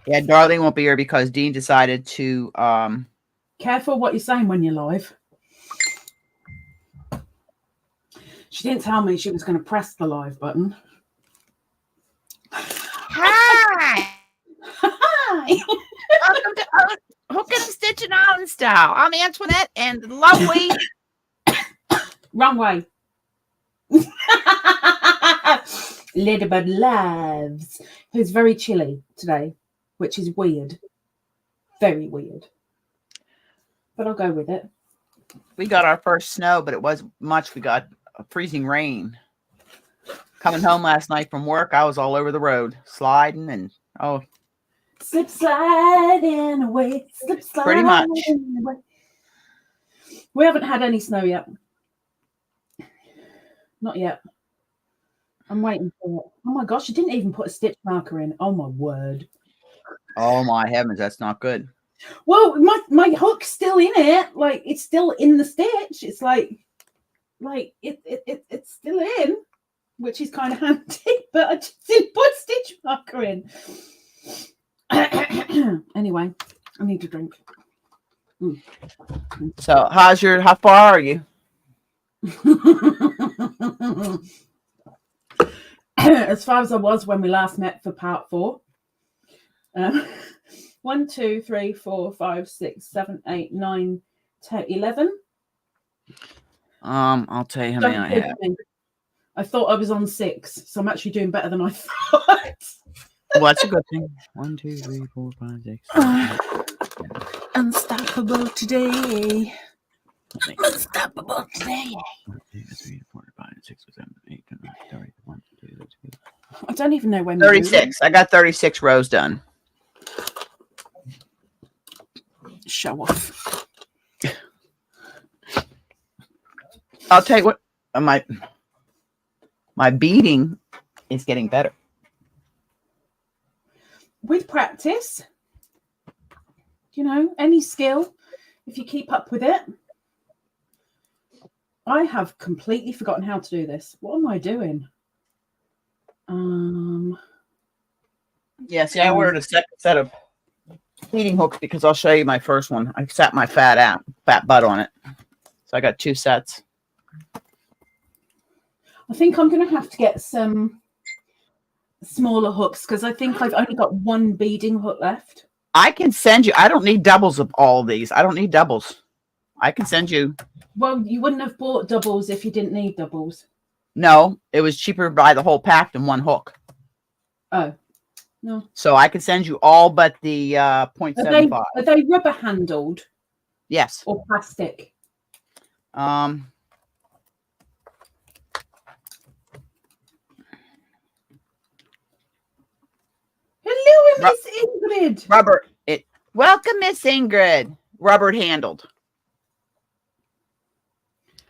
Yeah, Darling won't be here because Dean decided to Careful what you're saying when you're live. She didn't tell me she was going to press the live button. Hi. Hi. Welcome to Hooking and Stitching On Style. I'm Antionette and lovely. Wrong way. Little Bud Loves, who's very chilly today, which is weird. Very weird. But I'll go with it. We got our first snow, but it wasn't much. We got a freezing rain. Coming home last night from work, I was all over the road, sliding and slip sliding away, slip sliding pretty much. Away. We haven't had any snow yet. Not yet. I'm waiting for it. Oh my gosh, you didn't even put a stitch marker in. Oh my word. Oh my heavens, that's not good. Well, my hook's still in it. Like, it's still in the stitch. It's like it's still in, which is kind of handy, but I just didn't put a stitch marker in. Anyway, I need a drink. So how far are you? As far as I was when we last met for part 4. 1, 2, 3, 4, 5, 6, 7, 8, 9, 10, 11. I'll tell you how many I have. I thought I was on 6, so I'm actually doing better than I thought. Well, that's a good thing. 1, 2, 3, 4, 5, 6. 7, 8, Unstoppable today. Unstoppable today. 1, 2, 3, 4, 5, 6, 7, 8, 9, 10, 1, 2, 3. I don't even know when. 36. I got 36 rows done. Show off. I'll tell you what, my beading is getting better. With practice, any skill, if you keep up with it. I have completely forgotten how to do this. What am I doing? Yeah, see, I ordered a second set of beading hooks because I'll show you my first one. I sat my fat butt on it. So I got 2 sets. I think I'm going to have to get some smaller hooks because I think I've only got 1 beading hook left. I can send you. I don't need doubles of all of these. I don't need doubles. I can send you. Well, you wouldn't have bought doubles if you didn't need doubles. No, it was cheaper to buy the whole pack than 1 hook. Oh, no. So I can send you all but the 0.75. Are they rubber handled? Yes. Or plastic? Hello, Miss Ingrid. Rubber. Welcome, Miss Ingrid. Rubber handled.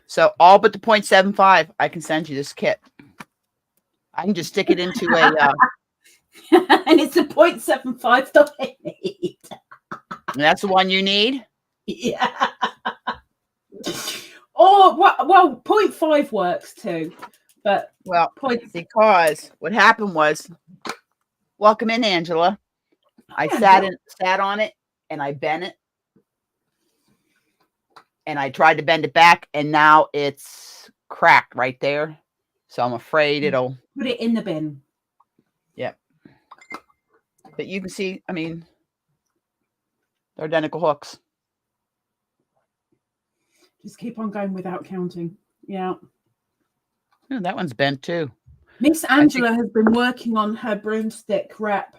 So all but the 0.75, I can send you this kit. I can just stick it into a. And it's a 0.75 that I need. That's the one you need? Yeah. Oh, well, 0.5 works too. But because what happened was, welcome in, Angela. I sat on it and I bent it. And I tried to bend it back, and now it's cracked right there. So I'm afraid it'll... Put it in the bin. Yep. But you can see, I mean, they're identical hooks. Just keep on going without counting. Yeah. Oh, that one's bent too. Miss Angela has been working on her broomstick wrap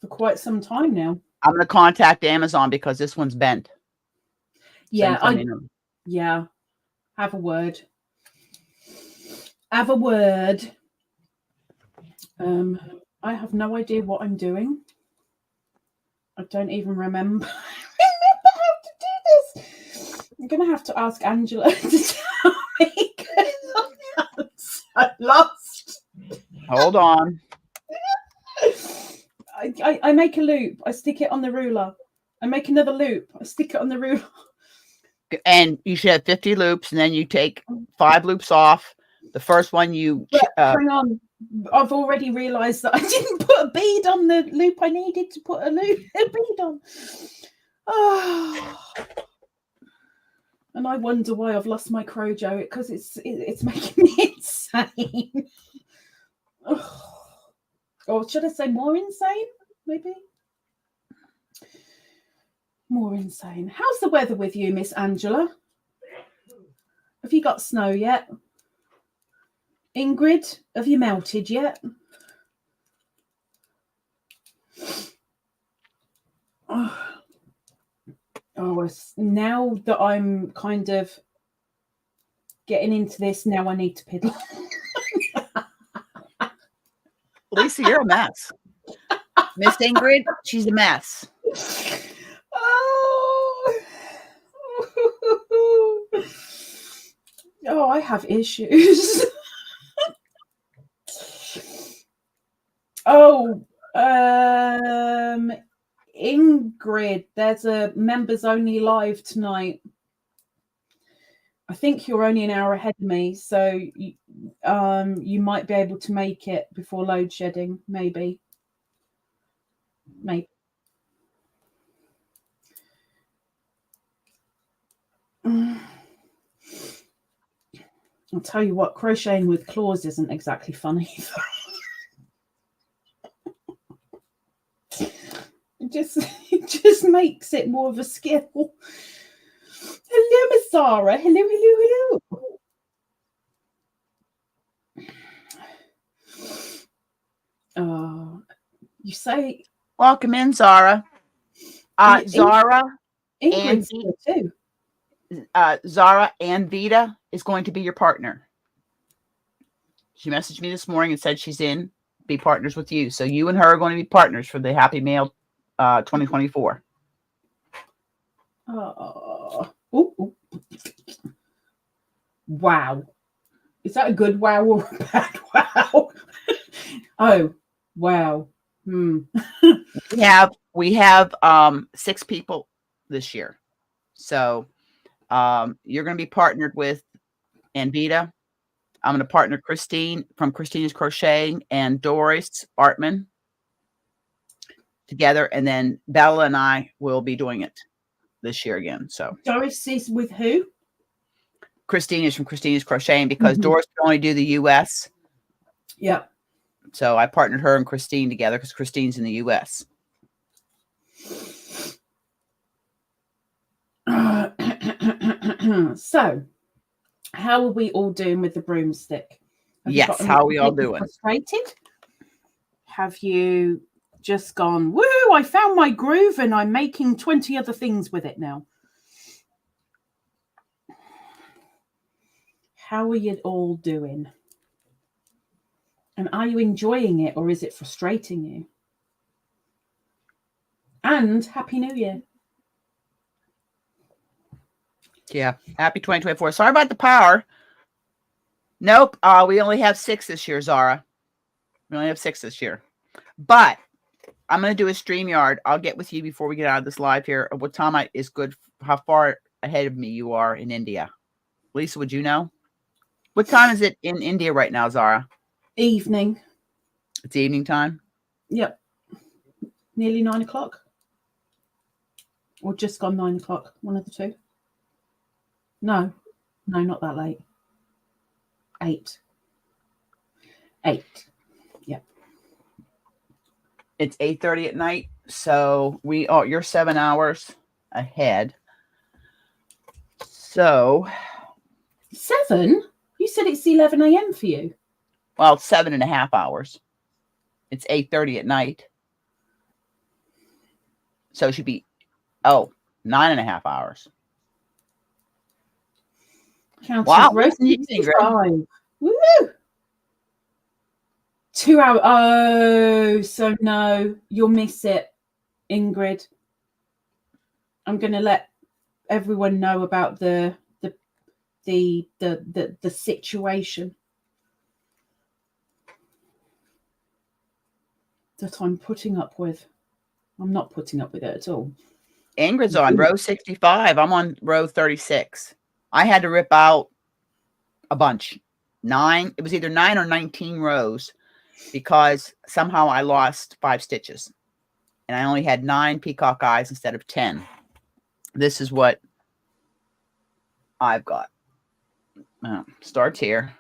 for quite some time now. I'm going to contact Amazon because this one's bent. Yeah, have a word. Have a word. I have no idea what I'm doing. I don't even remember how to do this. I'm going to have to ask Angela to tell me because I'm so lost. Hold on. I make a loop. I stick it on the ruler. I make another loop. I stick it on the ruler. And you should have 50 loops, and then you take 5 loops off. The first one you... hang on. I've already realised that I didn't put a bead on the loop I needed to put a bead on. Oh. And I wonder why I've lost my Crojo, because it's making me insane. Oh. Or should I say more insane? Maybe more insane. How's the weather with you, Miss Angela? Have you got snow yet? Ingrid, have you melted yet? Oh, now that I'm kind of getting into this, now I need to piddle. Lisa, you're a mess. Miss Ingrid, she's a mess. Oh. Oh, I have issues. Oh, Ingrid, there's a members only live tonight. I think you're only an hour ahead of me, so you might be able to make it before load shedding, maybe. Maybe. I'll tell you what, crocheting with claws isn't exactly fun either. It just makes it more of a skill. Hello, Miss Sarah. Hello. You say welcome in, Zara. Zara and too. Zara and Vita is going to be your partner. She messaged me this morning and said she's in be partners with you. So you and her are going to be partners for the Happy Mail 2024. Wow. Is that a good wow or a bad wow? Oh, wow. We have 6 people this year. So you're going to be partnered with Anvita. I'm going to partner Christine from Christina's Crocheting and Doris Artman together. And then Bella and I will be doing it this year again. So Doris is with who? Christine is from Christina's Crocheting, because Doris can only do the US. Yeah. So I partnered her and Christine together because Christine's in the US. So, how are we all doing with the broomstick? Yes, how are we all doing? Frustrated? Have you just gone, woo, I found my groove and I'm making 20 other things with it now? How are you all doing? And are you enjoying it, or is it frustrating you? And Happy New Year. Yeah, happy 2024. Sorry about the power. Nope, we only have 6 this year, Zara. We only have 6 this year. But I'm going to do a StreamYard. I'll get with you before we get out of this live here of what time is good, how far ahead of me you are in India. Lisa, would you know? What time is it in India right now, Zara? Evening. It's evening time? Yep. Nearly 9 o'clock. Or just gone 9 o'clock. One of the two. No, not that late. 8. Yep. It's 8:30 at night. So you're 7 hours ahead. So 7? You said it's 11 a.m. for you. Well, it's 7.5 hours. It's 8:30 at night. So it should be 9.5 hours. Wow. Woo! 2 hours. Oh, so no, you'll miss it, Ingrid. I'm going to let everyone know about the situation that I'm putting up with. I'm not putting up with it at all. Ingrid's on row 65. I'm on row 36. I had to rip out a bunch. It was either 9 or 19 rows because somehow I lost 5 stitches and I only had 9 peacock eyes instead of 10. This is what I've got. Starts here.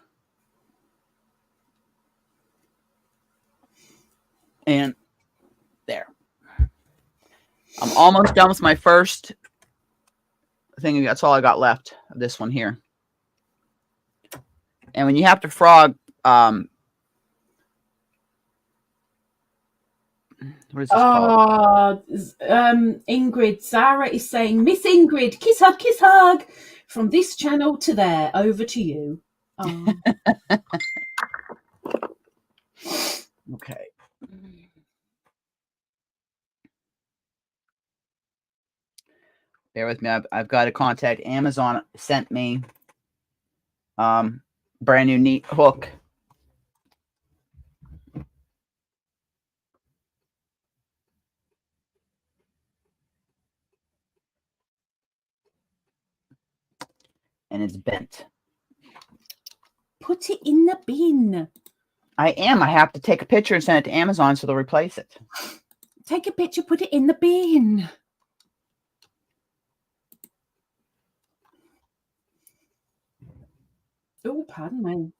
And there. I'm almost done with my first thing. That's all I got left of this one here. And when you have to frog, what is this called? Ingrid, Zara is saying, Miss Ingrid, kiss hug, from this channel to there. Over to you. Okay. Bear with me. I've got to contact Amazon. Sent me brand new neat hook. And it's bent. Put it in the bin. I am. I have to take a picture and send it to Amazon so they'll replace it. Take a picture, put it in the bin. Oh, pardon me.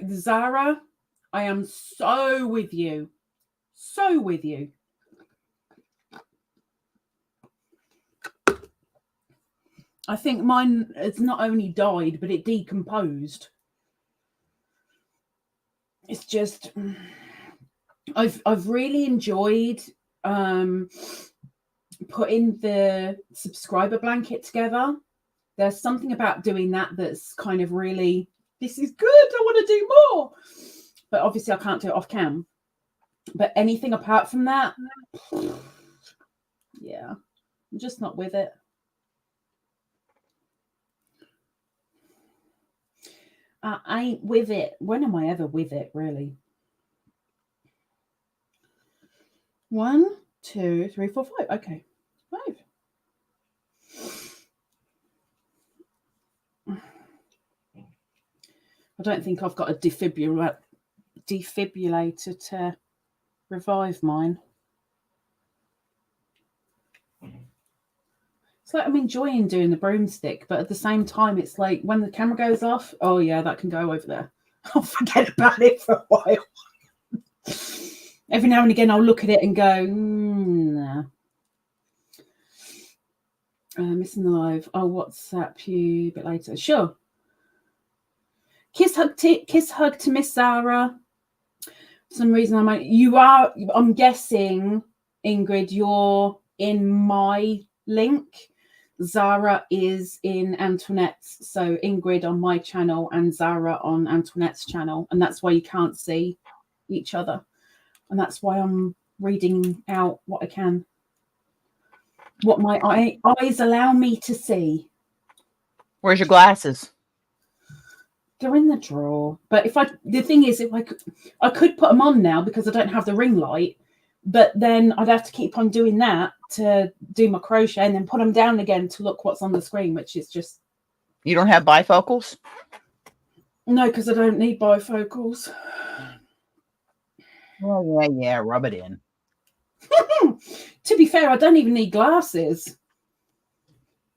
Zara, I am so with you. So with you. I think mine has not only died, but it decomposed. It's just, I've really enjoyed putting the subscriber blanket together. There's something about doing that that's kind of really, this is good, I want to do more. But obviously I can't do it off cam. But anything apart from that, yeah, I'm just not with it. I ain't with it. When am I ever with it, really? 1, 2, 3, 4, 5. Okay, 5. I don't think I've got a defibrillator to revive mine. It's like I'm enjoying doing the broomstick, but at the same time, it's like when the camera goes off, oh yeah, that can go over there. I'll forget about it for a while. Every now and again, I'll look at it and go, nah. Missing the live. I'll WhatsApp you a bit later. Sure. Kiss hug to Miss Zara. For some reason I'm guessing, Ingrid, you're in my link. Zara is in Antionette's. So Ingrid on my channel and Zara on Antoinette's channel. And that's why you can't see each other. And that's why I'm reading out what I can. What my eyes allow me to see. Where's your glasses? They're in the drawer. But the thing is, I could put them on now because I don't have the ring light, but then I'd have to keep on doing that to do my crochet and then put them down again to look what's on the screen, which is just. You don't have bifocals? No, because I don't need bifocals. Oh, yeah, rub it in. To be fair, I don't even need glasses.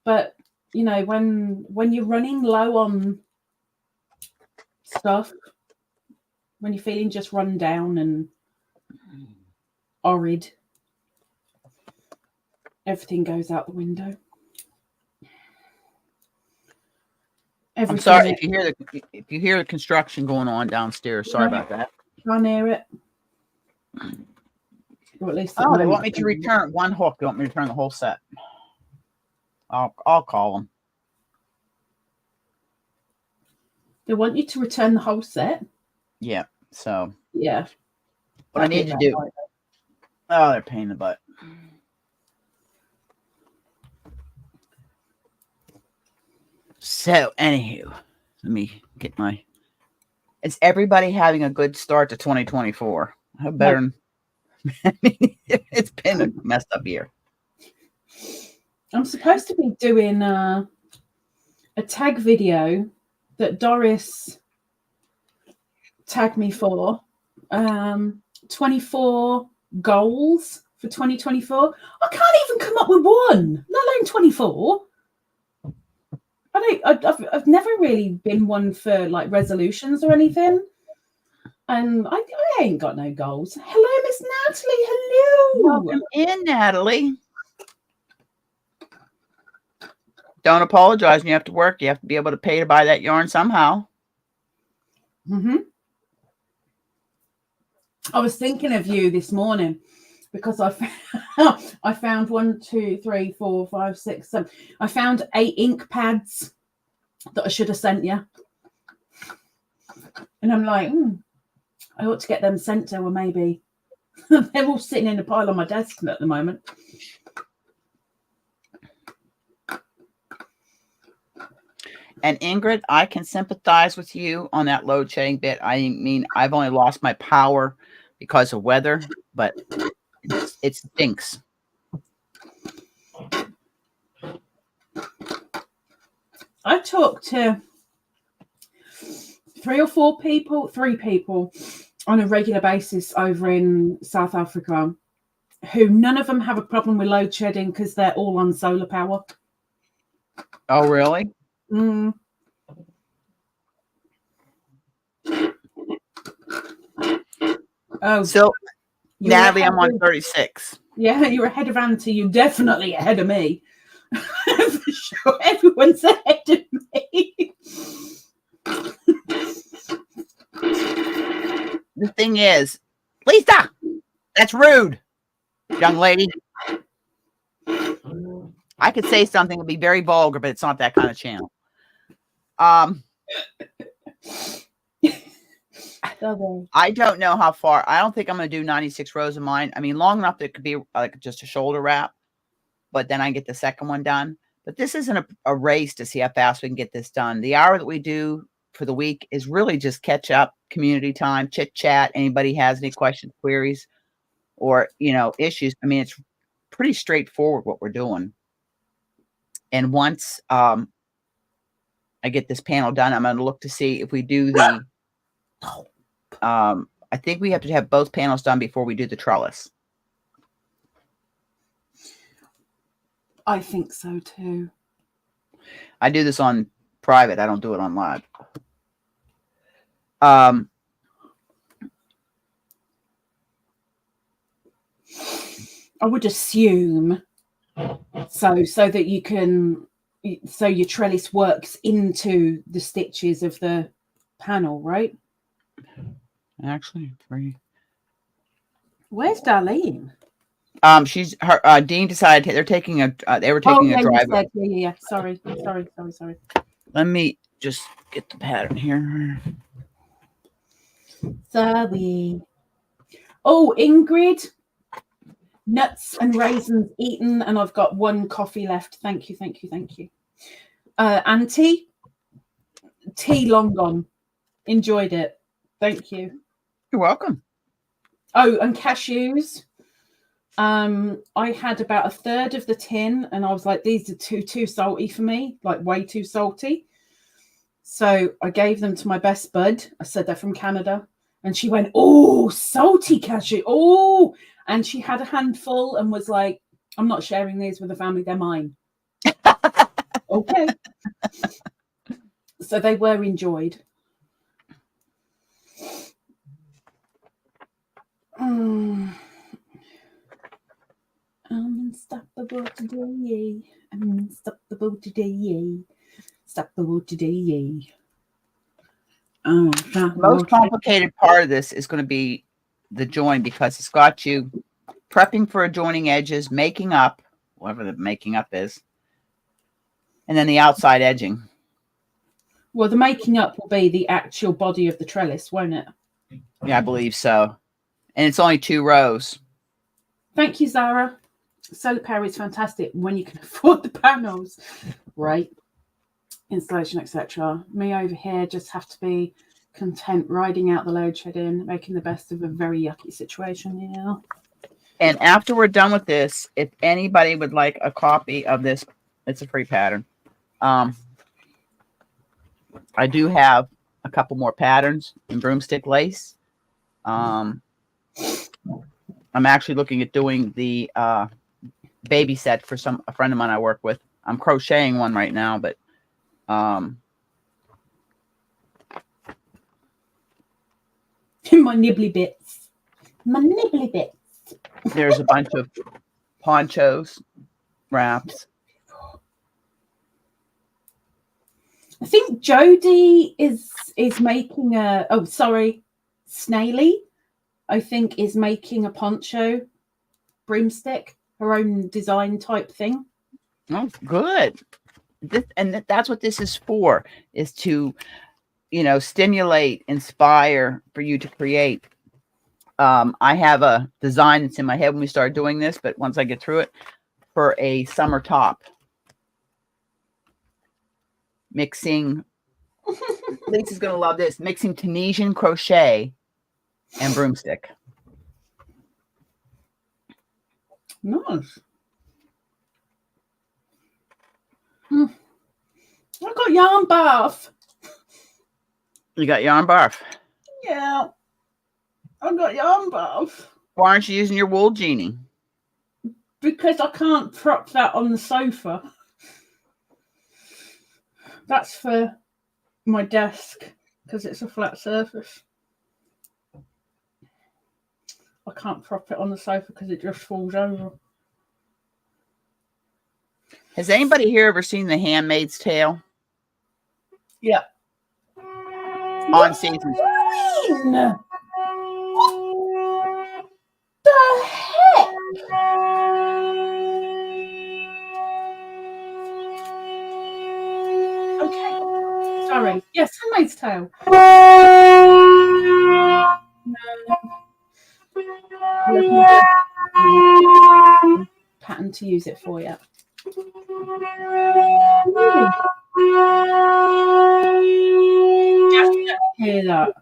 But, you know, when you're running low on stuff, when you're feeling just run down and horrid, everything goes out the window. I'm sorry if you hear the construction going on downstairs. Sorry about that. Can't hear it. Or at least they want me to return one hook. They want me to return the whole set. I'll call them. They want you to return the whole set? Yeah. So. Yeah. What I need to do. Oh, they're a pain in the butt. So, anywho, let me get my. Is everybody having a good start to 2024? I better. I mean, it's been a messed up year. I'm supposed to be doing a tag video that Doris tagged me for. 24 goals for 2024. I can't even come up with one, let alone 24. I've never really been one for like resolutions or anything. And I ain't got no goals. Hello, Miss Natalie. Hello. Welcome in, Natalie. Don't apologize when you have to work. You have to be able to pay to buy that yarn somehow. Mm-hmm. I was thinking of you this morning because I found 1, 2, 3, 4, 5, 6, 7. I found 8 ink pads that I should have sent you. And I'm like, I ought to get them sent to her, maybe. They're all sitting in a pile on my desk at the moment. And Ingrid, I can sympathize with you on that load shedding bit. I mean, I've only lost my power because of weather, but it stinks. I talked to 3 people on a regular basis over in South Africa, who none of them have a problem with load shedding because they're all on solar power. Oh, really? Mm. Oh, so Natalie, I'm on 36. Yeah, you're ahead of Auntie. You're definitely ahead of me. For sure, everyone's ahead of me. The thing is, Lisa, that's rude, young lady. I could say something that would be very vulgar, but it's not that kind of channel. I don't know how far. I don't think I'm going to do 96 rows of mine. I mean, long enough that it could be like just a shoulder wrap, but then I get the second one done. But this isn't a race to see how fast we can get this done. The hour that we do for the week is really just catch up, community time, chit chat. Anybody has any questions, queries, or, issues. I mean, it's pretty straightforward what we're doing. And once I get this panel done, I'm going to look to see if we do the, I think we have to have both panels done before we do the trellis. I think so too. I do this on private. I don't do it on live. I would assume so that you can, so your trellis works into the stitches of the panel, right? Actually, where's Darlene? She's her. Dean decided they're taking a. They were taking a drive. Yeah. Sorry. Let me just get the pattern here. Sorry. Oh, Ingrid. Nuts and raisins eaten, and I've got 1 coffee left. Thank you. Auntie, tea long gone. Enjoyed it. Thank you. You're welcome. Oh, and cashews. I had about a third of the tin, and I was like, these are too salty for me, like way too salty. So I gave them to my best bud. I said they're from Canada, and she went, "Oh, salty cashew! Oh!" And she had a handful and was like, "I'm not sharing these with the family; they're mine." Okay. So they were enjoyed. I'm unstoppable today. I'm unstoppable today. Unstoppable today. Oh, the most complicated part of this is going to be the join, because it's got you prepping for adjoining edges, making up, whatever the making up is, and then the outside edging. Well, the making up will be the actual body of the trellis, won't it? Yeah, I believe so. And it's only 2 rows. Thank you, Zara. Solar power is fantastic when you can afford the panels, right? Installation, etc. Me over here just have to be content riding out the load shedding, making the best of a very yucky situation. Yeah. And after we're done with this, if anybody would like a copy of this, it's a free pattern. I do have a couple more patterns in broomstick lace. I'm actually looking at doing the baby set for a friend of mine I work with. I'm crocheting one right now, but My nibbly bits. My nibbly bits. there's a bunch of ponchos, wraps. I think Jodie is making a. Oh, sorry, Snaily. I think is making a poncho broomstick, her own design type thing. Oh, good. That's what this is for, is to, stimulate, inspire for you to create. I have a design that's in my head when we start doing this, but once I get through it, for a summer top. Mixing, Lisa's going to love this, mixing Tunisian crochet and broomstick. Nice. I got yarn bath. You got yarn barf. Yeah. I got yarn bath. Why aren't you using your wool genie? Because I can't prop that on the sofa. That's for my desk because it's a flat surface. I can't prop it on the sofa because it just falls over. Has anybody here ever seen The Handmaid's Tale? Yeah. On season. What the heck? Okay. Sorry. Yes, Handmaid's Tale. No. Pattern to use it for you. Definitely hear that.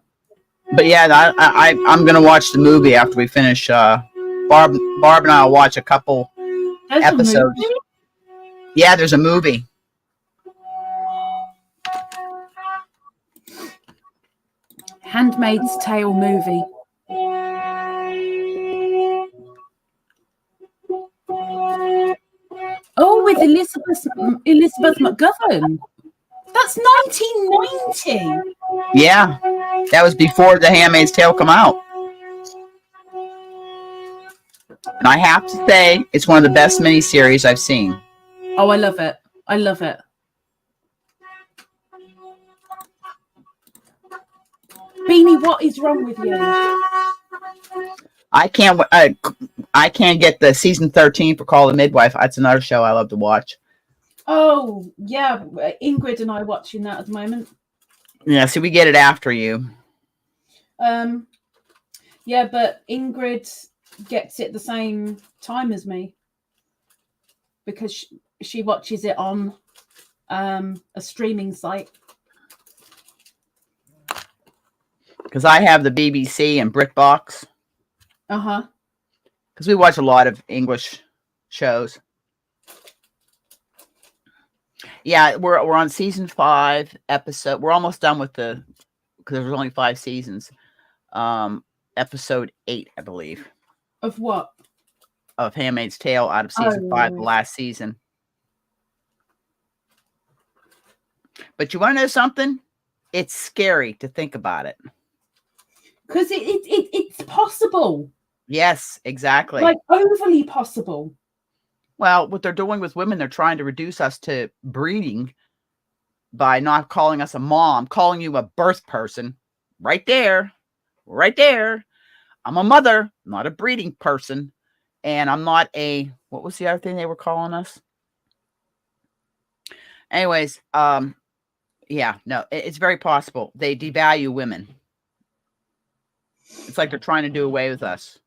But yeah, I'm gonna watch the movie after we finish. Barb and I will watch a couple episodes. Yeah, there's a movie. Handmaid's Tale movie. Oh, with Elizabeth McGovern. That's 1990. Yeah, that was before The Handmaid's Tale come out. And I have to say, it's one of the best miniseries I've seen. Oh, I love it. I love it. Beanie, what is wrong with you? I can't get the season 13 for Call the Midwife. That's another show I love to watch. Oh, yeah. Ingrid and I are watching that at the moment. Yeah, see, we get it after you. Yeah, but Ingrid gets it the same time as me because she watches it on a streaming site. Because I have the BBC and BritBox. Uh-huh. Because we watch a lot of English shows. Yeah, we're on season 5 episode. We're almost done with because there's only 5 seasons. Episode 8, I believe. Of what? Of Handmaid's Tale out of season 5, the last season. But you want to know something? It's scary to think about it. Because it's possible. Yes, exactly. Like overly possible. Well, what they're doing with women, they're trying to reduce us to breeding by not calling us a mom, calling you a birth person. Right there. Right there. I'm a mother, not a breeding person. And I'm not what was the other thing they were calling us? Anyways, yeah, no, it's very possible. They devalue women. It's like they're trying to do away with us.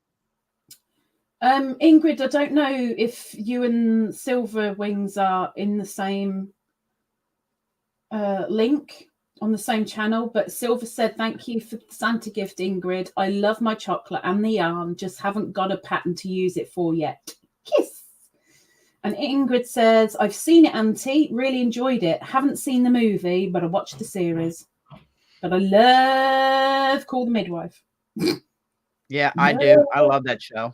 Ingrid, I don't know if you and Silver Wings are in the same link. on the same channel, but Silver said, thank you for the Santa gift, Ingrid. I love my chocolate and the yarn, just haven't got a pattern to use it for yet. Kiss. And Ingrid says, I've seen it, Auntie. Really enjoyed it. Haven't seen the movie, but I watched the series. But I love Call the Midwife. Yeah, I do. I love that show.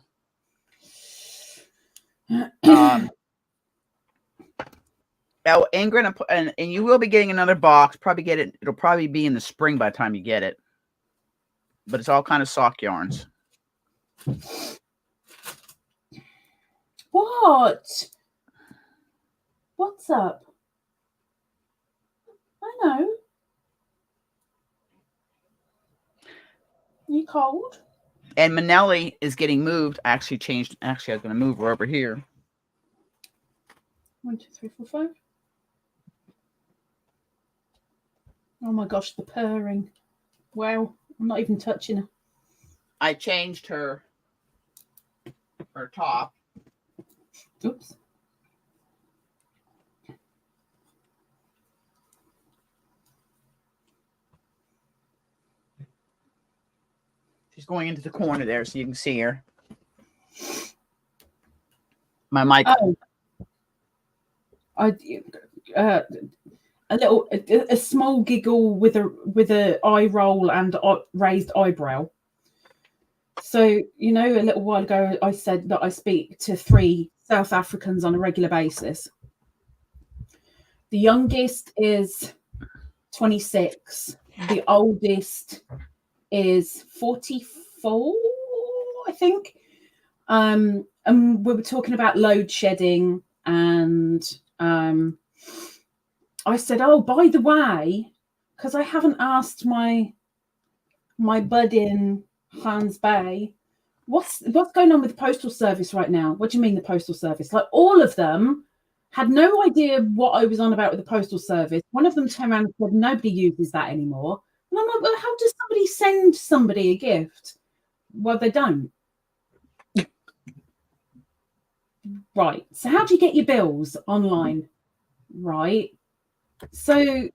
Oh, Ingrid, and you will be getting another box. Probably get it. It'll probably be in the spring by the time you get it. But it's all kind of sock yarns. What? What's up? I know. You cold? And Manelli is getting moved. I actually changed. Actually, I was going to move her over here. 1, 2, 3, 4, 5. Oh my gosh, the purring. Wow, I'm not even touching her. I changed her top. Oops. She's going into the corner there so you can see her. My mic. Oh. A small giggle with a eye roll and raised eyebrow. So, you know, a little while ago, I said that I speak to 3 South Africans on a regular basis. The youngest is 26. The oldest is 44, I think. And we were talking about load shedding, and I said, oh, by the way, because I haven't asked my bud in Hans Bay, what's going on with the postal service right now? What do you mean the postal service? Like, all of them had no idea what I was on about with the postal service. One of them turned around and said, nobody uses that anymore. And I'm like, well, how does somebody send somebody a gift? Well, they don't. Right. So how do you get your bills online? Right. So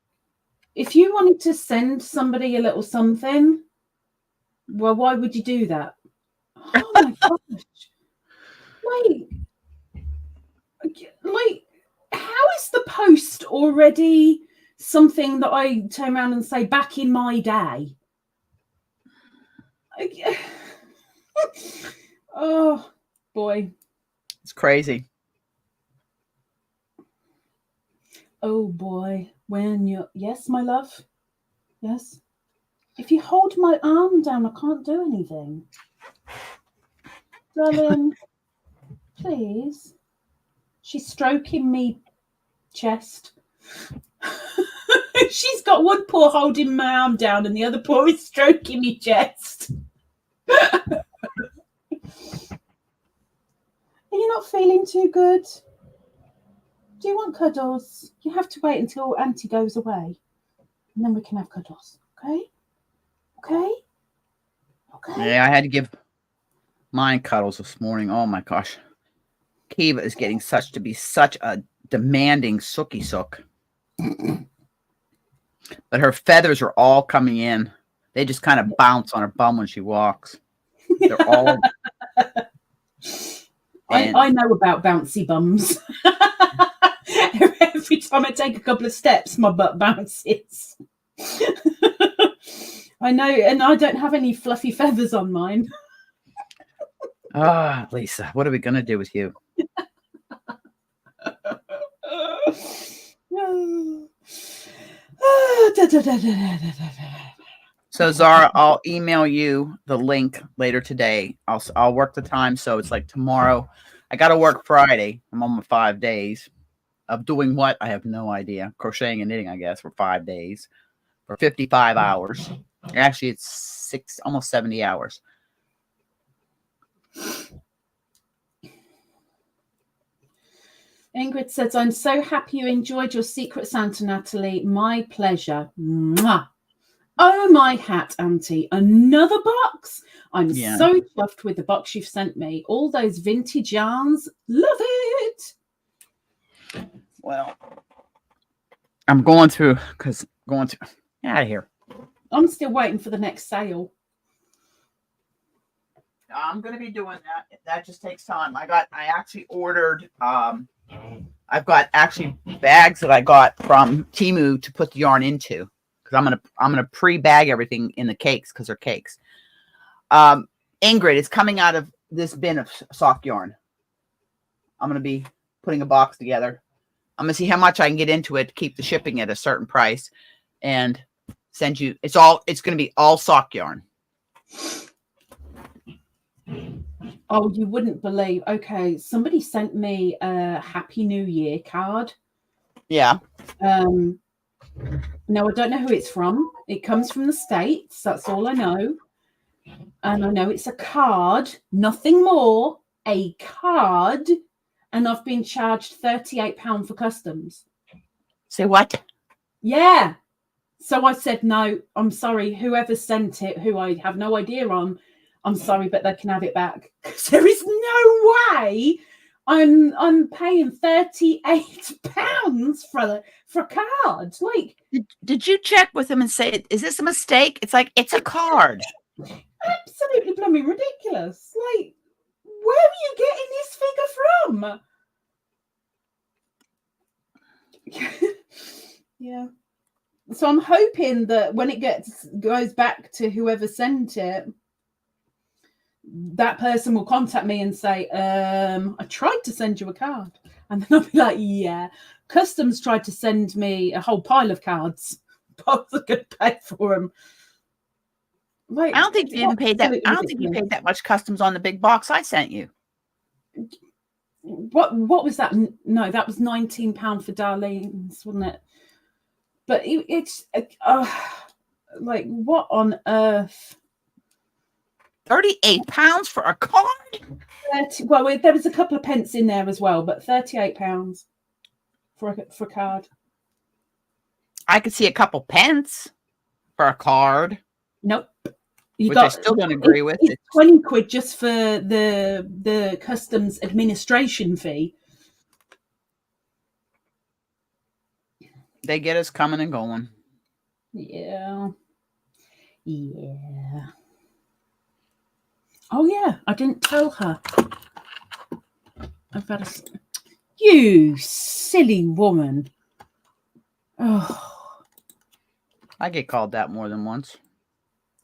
if you wanted to send somebody a little something, well, why would you do that? Oh my gosh. Wait. Like, how is the post already something that I turn around and say back in my day? Oh boy. It's crazy. Oh boy, when you're, yes, my love, yes. If you hold my arm down, I can't do anything. Darling, please. She's stroking me chest. She's got one paw holding my arm down and the other paw is stroking me chest. Are you not feeling too good? Do you want cuddles? You have to wait until Auntie goes away, and then we can have cuddles. Okay? Okay? Okay? Yeah, I had to give mine cuddles this morning. Oh my gosh. Kiva is getting such a demanding sookie sook. But her feathers are all coming in. They just kind of bounce on her bum when she walks. They're all... I know about bouncy bums. Every time I take a couple of steps, my butt bounces. I know, and I don't have any fluffy feathers on mine. Ah, Lisa, what are we going to do with you? So Zara, I'll email you the link later today. I'll work the time, so it's like tomorrow. I got to work Friday. I'm on my 5 days of doing what? I have no idea. Crocheting and knitting, I guess, for 5 days for 55 hours. Actually, it's almost 70 hours. Ingrid says, I'm so happy you enjoyed your Secret Santa, Natalie. My pleasure. Mwah. Oh, my hat, Auntie. Another box? I'm so chuffed with the box you've sent me. All those vintage yarns. Love it. Well, I'm going through Get out of here. I'm still waiting for the next sale. I'm gonna be doing that. That just takes time. I actually ordered I've got actually bags that I got from Temu to put the yarn into, because I'm gonna pre-bag everything in the cakes because they're cakes. Ingrid is coming out of this bin of sock yarn. I'm gonna be putting a box together. I'm gonna see how much I can get into it to keep the shipping at a certain price, and send you. It's gonna be all sock yarn. Oh, you wouldn't believe. Okay, somebody sent me a Happy New Year card. Yeah. No, I don't know who it's from. It comes from the States. That's all I know. And I know it's a card, nothing more, a card. And I've been charged £38 for customs. Say what? Yeah. So I said, no, I'm sorry. Whoever sent it, who I have no idea on, I'm sorry, but they can have it back. Because there is no way I'm paying £38 for a card. Like, did you check with them and say, is this a mistake? It's like, it's a card. Absolutely blooming ridiculous. Like, where are you getting this figure from? Yeah. So I'm hoping that when it goes back to whoever sent it, that person will contact me and say, I tried to send you a card. And then I'll be like, yeah. Customs tried to send me a whole pile of cards, but I was going to pay for them. Like, I don't think you even paid that. I don't think you paid that much customs on the big box I sent you. What was that? No, that was £19 for Darlene's, wasn't it? But it's like, what on earth? £38 for a card? Well, there was a couple of pence in there as well, but £38 for a card. I could see a couple pence for a card. Nope. I still don't agree with. It's 20 quid just for the customs administration fee. They get us coming and going. Yeah. Yeah. Oh, yeah. I didn't tell her. I've had you silly woman. Oh. I get called that more than once.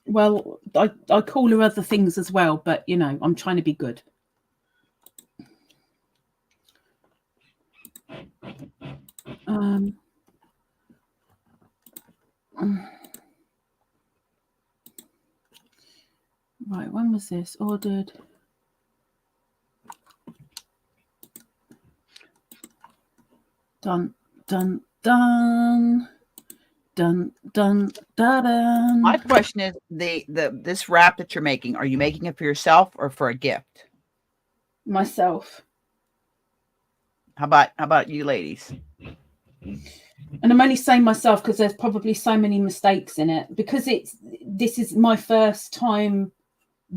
Well, I call her other things as well, but, you know, I'm trying to be good. Right, when was this ordered? Done. My question is, this wrap that you're making, are you making it for yourself or for a gift? Myself. How about you ladies? And I'm only saying myself because there's probably so many mistakes in it, because this is my first time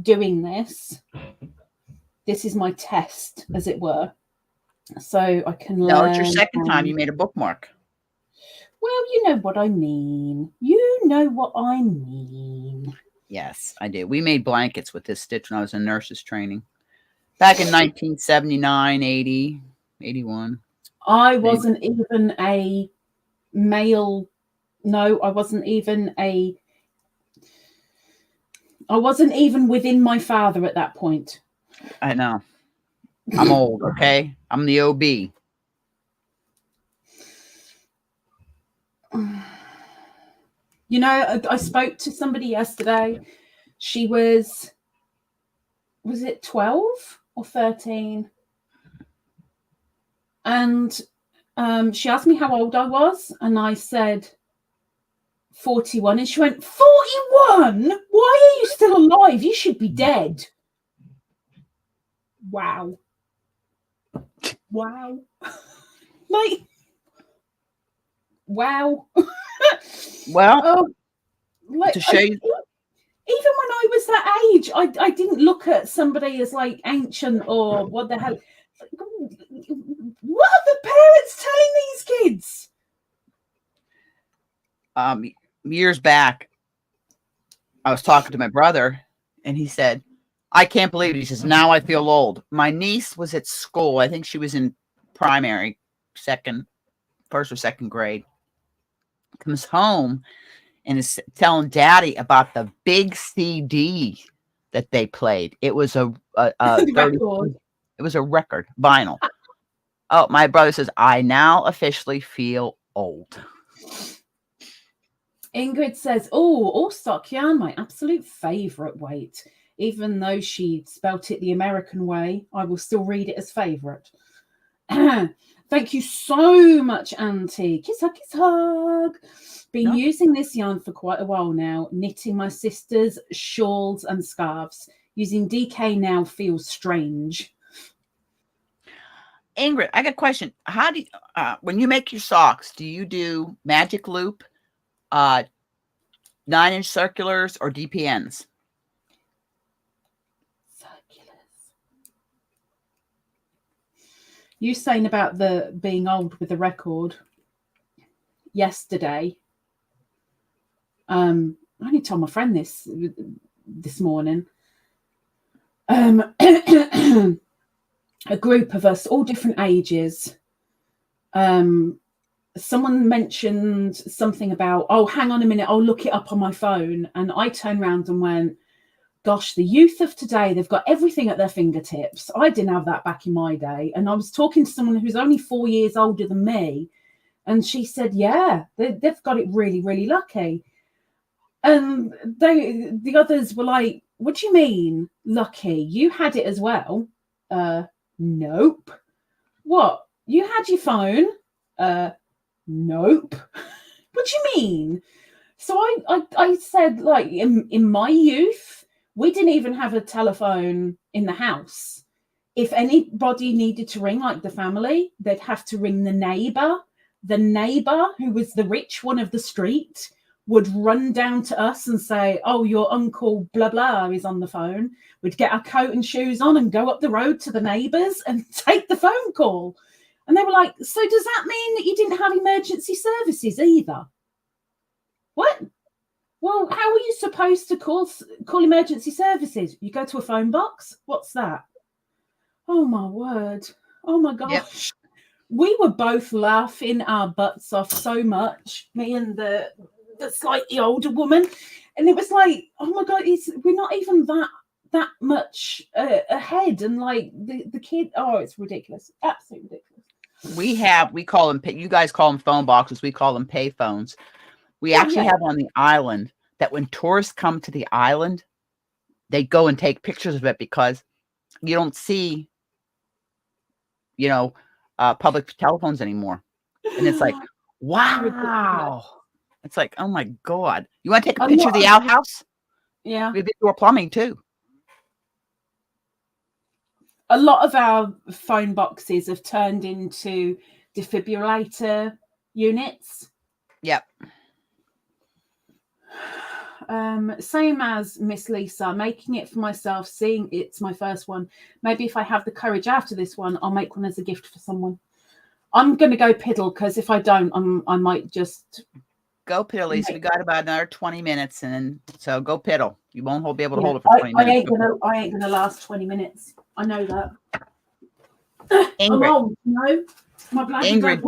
doing this. This is my test, as it were. So I can learn. No, it's your second time you made a bookmark. Well, you know what I mean. Yes, I did. We made blankets with this stitch when I was in nurses training. Back in 1979, 80, 81. I wasn't even a male. No, I wasn't even within my father at that point. I know. I'm old, okay? I'm the OB. You know, I spoke to somebody yesterday. She was it 12 or 13? And she asked me how old I was, and I said 41. And she went, 41? Why are you still alive? You should be dead. Wow. Like, wow. Well, like, to show you. Even when I was that age, I didn't look at somebody as like ancient or what the hell. What are the parents telling these kids? years back, I was talking to my brother, and he said, I can't believe it. He says, now I feel old. My niece was at school. I think she was in primary, first or second grade. Comes home and is telling Daddy about the big CD that they played. It was a 30, it was a record vinyl. Oh, my brother says, I now officially feel old. Ingrid says, oh, all stock yarn, my absolute favourite weight. Even though she spelt it the American way, I will still read it as favourite. Thank you so much, Auntie. Kiss hug, kiss hug. Been using this yarn for quite a while now, knitting my sister's shawls and scarves. Using DK now feels strange. Ingrid, I got a question. How do you, when you make your socks, do you do magic loop, 9-inch circulars, or DPNs? Circulars. You saying about the being old with the record yesterday. I only told my friend this morning. A group of us, all different ages. Someone mentioned something about, oh, hang on a minute, I'll look it up on my phone. And I turned around and went, gosh, the youth of today, they've got everything at their fingertips. I didn't have that back in my day. And I was talking to someone who's only 4 years older than me. And she said, yeah, they've got it really, really lucky. And the others were like, what do you mean lucky? You had it as well. Nope. What? You had your phone? Nope. What do you mean? So I said, like, in my youth, we didn't even have a telephone in the house. If anybody needed to ring, like the family, they'd have to ring the neighbor. The neighbor, who was the rich one of the street, would run down to us and say, oh, your uncle blah blah is on the phone. We'd get our coat and shoes on and go up the road to the neighbors and take the phone call. And they were like, so does that mean that you didn't have emergency services either? What? Well, how are you supposed to call emergency services? You go to a phone box? What's that? Oh, my word. Oh, my gosh. Yep. We were both laughing our butts off so much, me and the slightly older woman. And it was like, oh, my God, we're not even that much ahead. And, like, the kid, oh, it's ridiculous. Absolutely ridiculous. We call them, you guys call them phone boxes. We call them pay phones. We actually have on the island that when tourists come to the island, they go and take pictures of it because you don't see, public telephones anymore. And it's like, wow. It's like, oh my God. You want to take a picture of the outhouse? Yeah. We did door plumbing too. A lot of our phone boxes have turned into defibrillator units. Yep. Same as Miss Lisa, making it for myself, seeing it's my first one. Maybe if I have the courage after this one, I'll make one as a gift for someone. I'm going to go piddle because if I don't, I might just go piddle, Lisa. We got about another 20 minutes, and so go piddle. You won't be able to hold it for 20 minutes. I ain't gonna last 20 minutes. I know that. Ingrid, my blood Ingrid,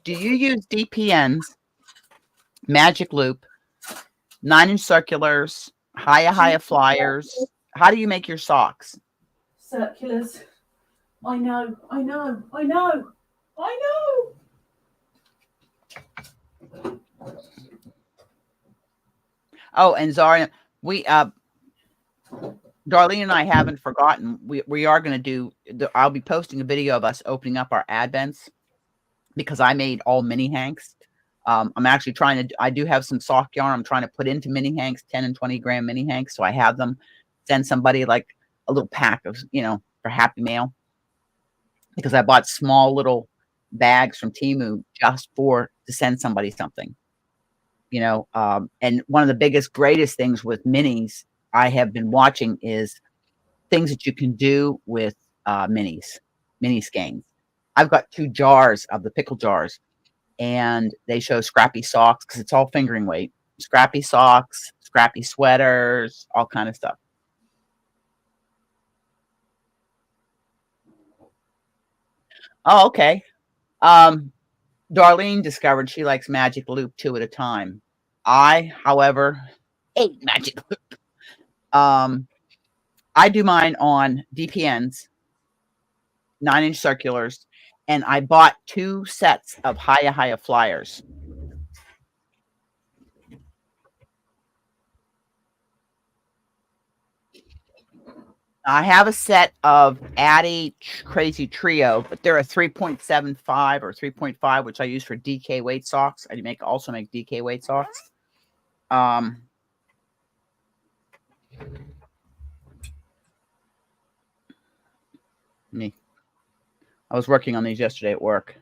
do you use DPNs, magic loop, 9-inch circulars, higher flyers? How do you make your socks? Circulars. I know. Oh, and Zara, Darlene and I haven't forgotten. We are going to do. I'll be posting a video of us opening up our advents because I made all mini hanks. I'm actually trying to. I do have some sock yarn. I'm trying to put into mini hanks, 10 and 20 gram mini hanks, so I have them. Send somebody like a little pack of for Happy Mail because I bought small little bags from Temu just to send somebody something. And one of the greatest things with minis I have been watching is things that you can do with mini skeins. I've got 2 jars of the pickle jars and they show scrappy socks because it's all fingering weight. Scrappy socks, scrappy sweaters, all kind of stuff. Oh, okay. Darlene discovered she likes Magic Loop 2 at a time. I, however, hate Magic Loop. I do mine on DPNs, 9-inch circulars, and I bought 2 sets of Haya flyers. I have a set of Addy Crazy Trio, but they're a 3.75 or 3.5, which I use for DK weight socks. I also make DK weight socks. Me. I was working on these yesterday at work.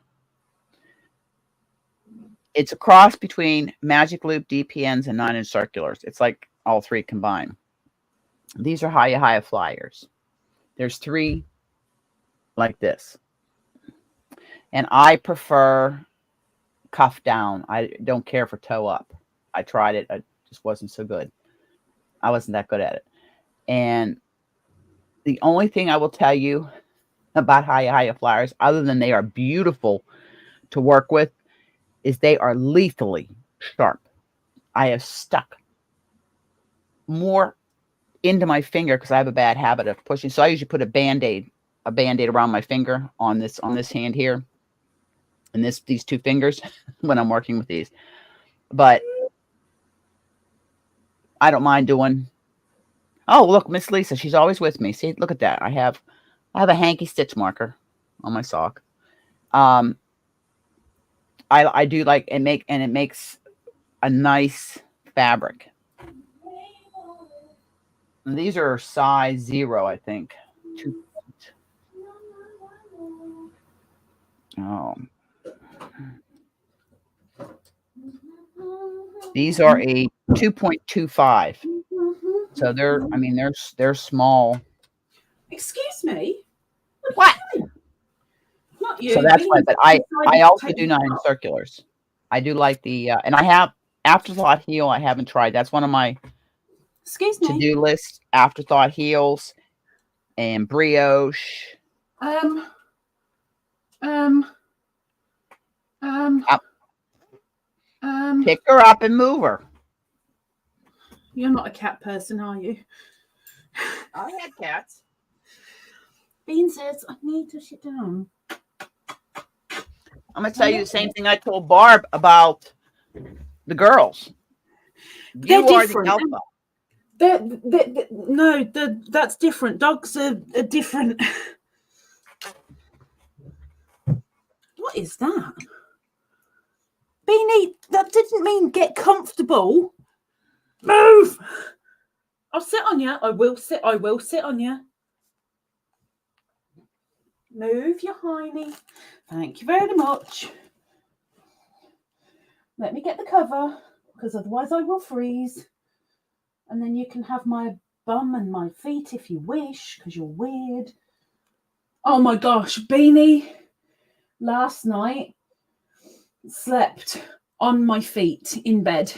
It's a cross between Magic Loop DPNs and 9-inch circulars. It's like all 3 combined. These are Haya flyers. There's 3 like this. And I prefer cuff down. I don't care for toe up. I tried it. I just wasn't so good. I wasn't that good at it. And the only thing I will tell you about Haya flyers, other than they are beautiful to work with, is they are lethally sharp. I have stuck more into my finger because I have a bad habit of pushing. So I usually put a band-aid around my finger on this hand here, and these 2 fingers when I'm working with these. But I don't mind doing. Oh, look, Miss Lisa, she's always with me. See, look at that. I have a hanky stitch marker on my sock. I do like it makes a nice fabric. And these are size 0, I think. 2. Oh. These are a 2.25. So they're small. Excuse me. What? Not you. So that's why. But I also do 9-inch circulars. I do like the and I have Afterthought heel. I haven't tried. That's one of my to-do lists. Afterthought heels and brioche. Pick her up and move her. You're not a cat person, are you? I had cats. Bean says, I need to sit down. I'm going to tell you the same thing I told Barb about the girls. They're different. The alpha. That's different. Dogs are different. What is that? Beanie, that didn't mean get comfortable. Move! I'll sit on you. I will sit on you. Move your hiney. Thank you very much. Let me get the cover, because otherwise I will freeze. And then you can have my bum and my feet if you wish, because you're weird. Oh my gosh, Beanie, last night slept on my feet in bed.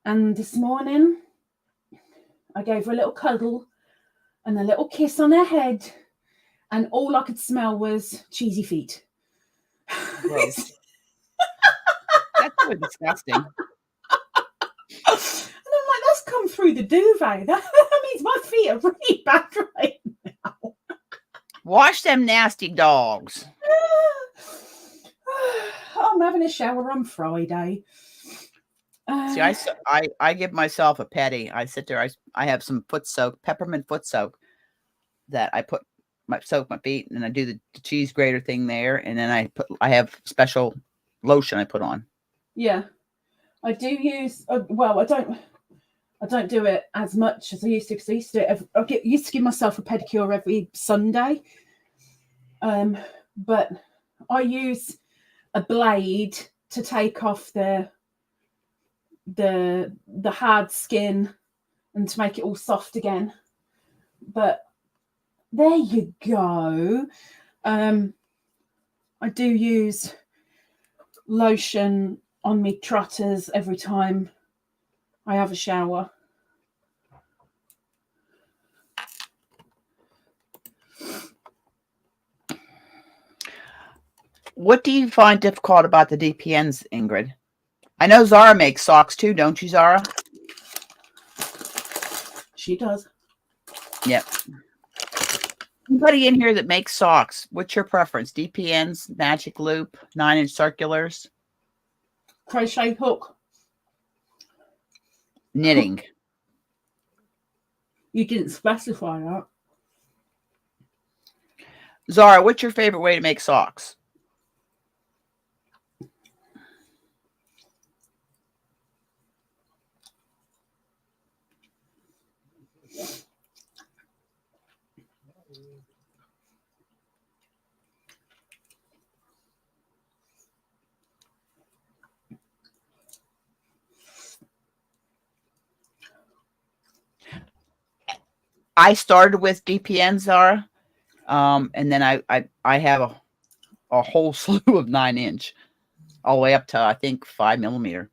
And this morning, I gave her a little cuddle and a little kiss on her head. And all I could smell was cheesy feet. Gross. That's really disgusting. And I'm like, that's come through the duvet. That means my feet are really bad right now. Wash them nasty dogs. I'm having a shower on Friday. See, I give myself a petty. I sit there. I have some peppermint foot soak that I soak my feet, and then I do the cheese grater thing there, and then I have special lotion I put on. Yeah, I do use. Well, I don't do it as much as I used to, because I used to give myself a pedicure every Sunday. But I use a blade to take off the hard skin and to make it all soft again. But there you go. I do use lotion on me trotters every time I have a shower. What do you find difficult about the DPNs, Ingrid? I know Zara makes socks too, don't you, Zara? She does. Yep. Anybody in here that makes socks? What's your preference? DPNs, magic loop, 9-inch circulars? Crochet hook. Knitting. You didn't specify that. Zara, what's your favorite way to make socks? I started with DPN, Zara, and then I have a whole slew of 9-inch, all the way up to I think 5mm,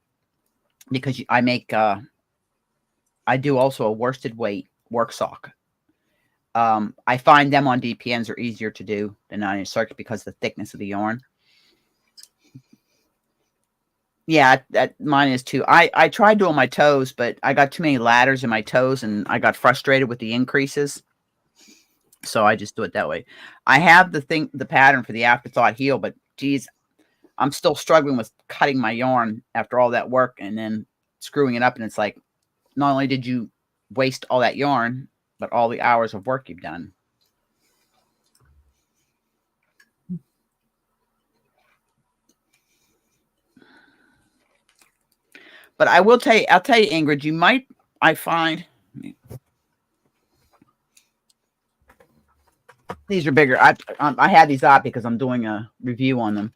because I make I do also a worsted weight work sock. I find them on DPNs are easier to do than 9-inch circuit because of the thickness of the yarn. Yeah, that mine is too. I tried doing my toes, but I got too many ladders in my toes, and I got frustrated with the increases. So I just do it that way. I have the pattern for the afterthought heel, but geez, I'm still struggling with cutting my yarn after all that work and then screwing it up. And it's like, not only did you waste all that yarn, but all the hours of work you've done. But I will tell you, I'll tell you, Ingrid, you might, I find, these are bigger. I had these out because I'm doing a review on them.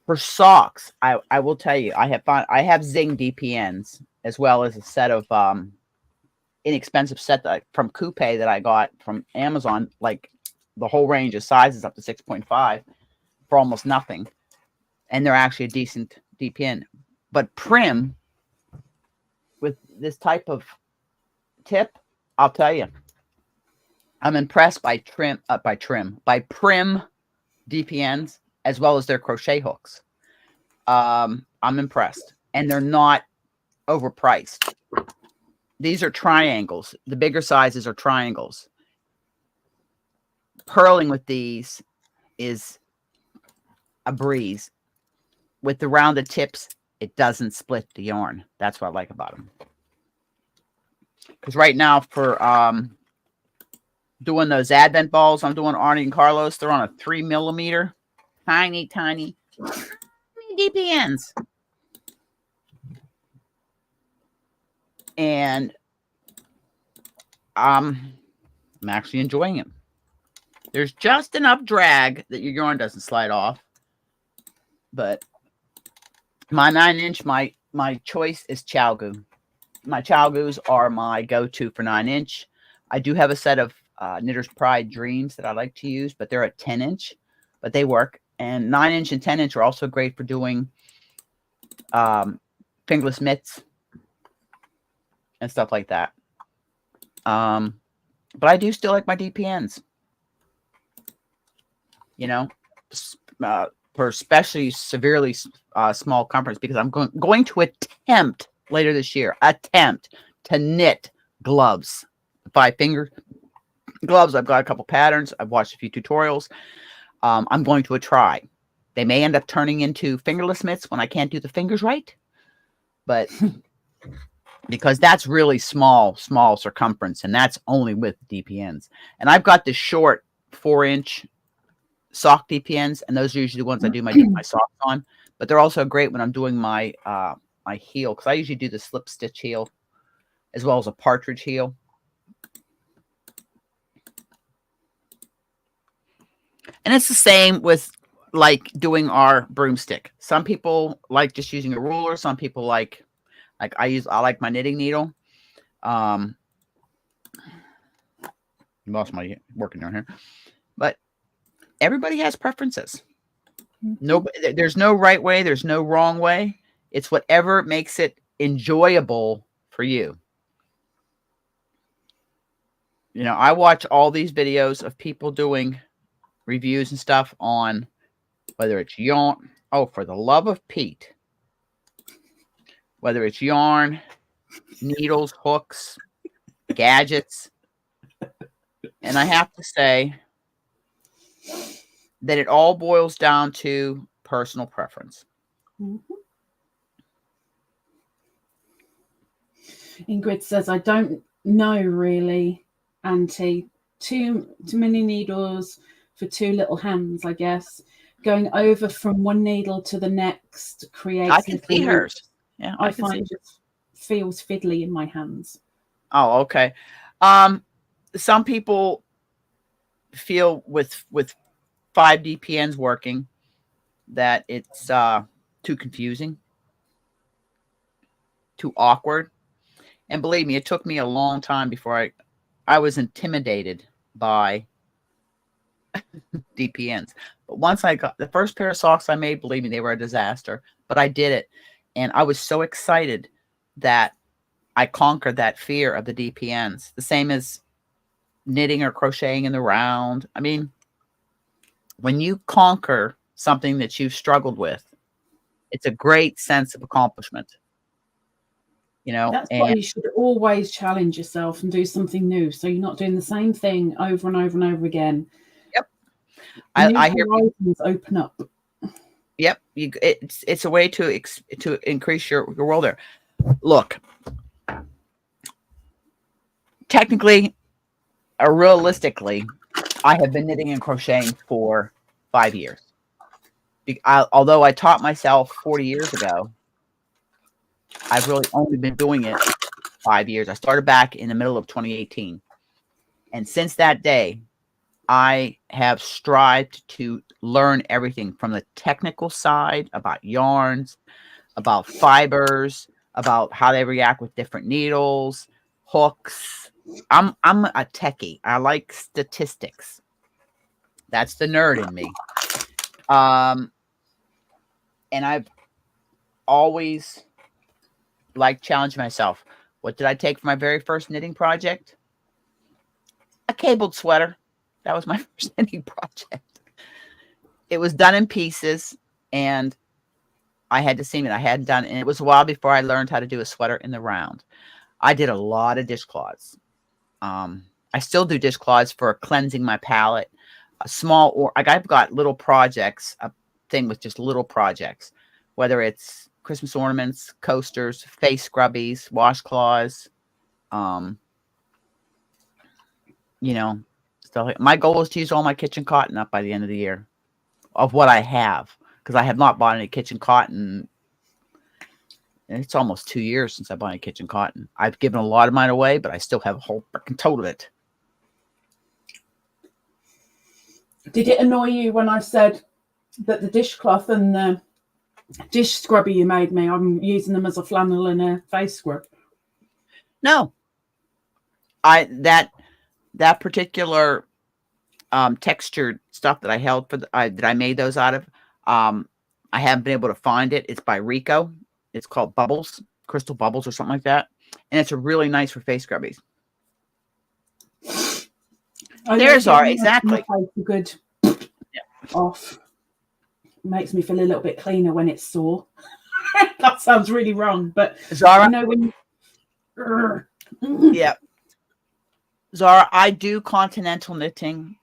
For socks, I will tell you, I have Zing DPNs as well as a set of inexpensive set from Coupe that I got from Amazon, like the whole range of sizes up to 6.5 for almost nothing, and they're actually a decent DPN. But Prim, with this type of tip, I'll tell you, I'm impressed by Prim DPNs as well as their crochet hooks. I'm impressed, and they're not overpriced. These are triangles. The bigger sizes are triangles. Purling with these is a breeze. With the rounded tips, it doesn't split the yarn. That's what I like about them. Because right now for doing those advent balls, I'm doing Arnie and Carlos. They're on a 3mm. Tiny, tiny DPNs. And I'm actually enjoying it. There's just enough drag that your yarn doesn't slide off. But my 9-inch, my choice is CALGoo. My CALGoos are my go-to for 9-inch. I do have a set of Knitter's Pride Dreams that I like to use, but they're a 10-inch, but they work. And 9-inch and 10-inch are also great for doing fingerless mitts and stuff like that. But I do still like my DPNs. You know, for especially severely small comforts, because I'm going to attempt later this year, to knit gloves. 5-finger gloves. I've got a couple patterns. I've watched a few tutorials. I'm going to try. They may end up turning into fingerless mitts when I can't do the fingers right. But because that's really small circumference, and that's only with DPNs. And I've got the short 4-inch sock DPNs, and those are usually the ones I do my socks on. But they're also great when I'm doing my my heel, because I usually do the slip stitch heel as well as a partridge heel. And it's the same with like doing our broomstick. Some people like just using a ruler. Some people like I like my knitting needle. Lost my working down here, but everybody has preferences. No, there's no right way. There's no wrong way. It's whatever makes it enjoyable for you. You know, I watch all these videos of people doing reviews and stuff on whether it's yarn. Oh, for the love of Pete. Whether it's yarn, needles, hooks, gadgets. And I have to say that it all boils down to personal preference. Ingrid says, I don't know really, Auntie. Too many needles for two little hands, I guess. Going over from one needle to the next creates. I can see hers. Yeah, I find it just feels fiddly in my hands. Oh, okay. Some people feel with 5 DPNs working that it's too confusing, too awkward. And believe me, it took me a long time before I was intimidated by DPNs. But once I got the first pair of socks I made, believe me, they were a disaster. But I did it. And I was so excited that I conquered that fear of the DPNs. The same as knitting or crocheting in the round. I mean, when you conquer something that you've struggled with, it's a great sense of accomplishment. You know, that's why you should always challenge yourself and do something new, so you're not doing the same thing over and over and over again. Yep, I hear horizons open up. Yep, it's a way to increase your world there. Look, technically or realistically, I have been knitting and crocheting for 5 years. Although I taught myself 40 years ago, I've really only been doing it 5 years. I started back in the middle of 2018. And since that day, I have strived to learn everything from the technical side about yarns, about fibers, about how they react with different needles, hooks. I'm a techie. I like statistics. That's the nerd in me. And I've always liked challenging myself. What did I take for my very first knitting project? A cabled sweater. That was my first knitting project. It was done in pieces, and I had to seam it. I hadn't done it, and it was a while before I learned how to do a sweater in the round. I did a lot of dishcloths. I still do dishcloths for cleansing my palette. I've got little projects, a thing with just little projects, whether it's Christmas ornaments, coasters, face scrubbies, washcloths, you know, stuff like. My goal is to use all my kitchen cotton up by the end of the year of what I have, because I have not bought any kitchen cotton. And it's almost 2 years since I bought any kitchen cotton. I've given a lot of mine away, but I still have a whole freaking tote of it. Did it annoy you when I said that the dishcloth and the dish scrubber you made me, I'm using them as a flannel and a face scrub? No. That particular textured stuff that I held for that I made those out of, I haven't been able to find it. It's by Rico. It's called Bubbles, Crystal Bubbles or something like that. And it's a really nice for face scrubbies. There's our exactly. Good. Yeah. Off. Makes me feel a little bit cleaner when it's sore. That sounds really wrong, but Zara, you know when yeah. Zara, I do continental knitting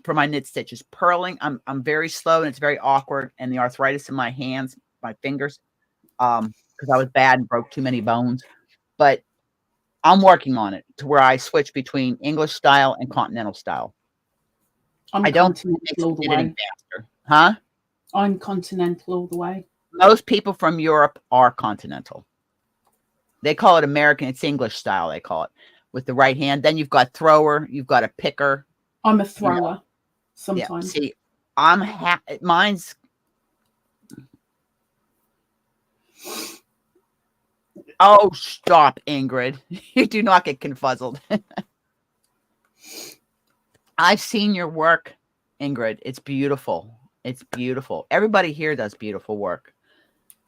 for my knit stitches. Purling, I'm very slow and it's very awkward, and the arthritis in my hands, my fingers, because I was bad and broke too many bones. But I'm working on it to where I switch between English style and continental style. I don't think it makes it any faster. Huh? I'm continental all the way. Most people from Europe are continental. They call it American. It's English style, they call it, with the right hand. Then you've got thrower. You've got a picker. I'm a thrower sometimes. Yeah, see, mine's... Oh, stop, Ingrid. You do not get confuzzled. I've seen your work, Ingrid. It's beautiful. It's beautiful. Everybody here does beautiful work,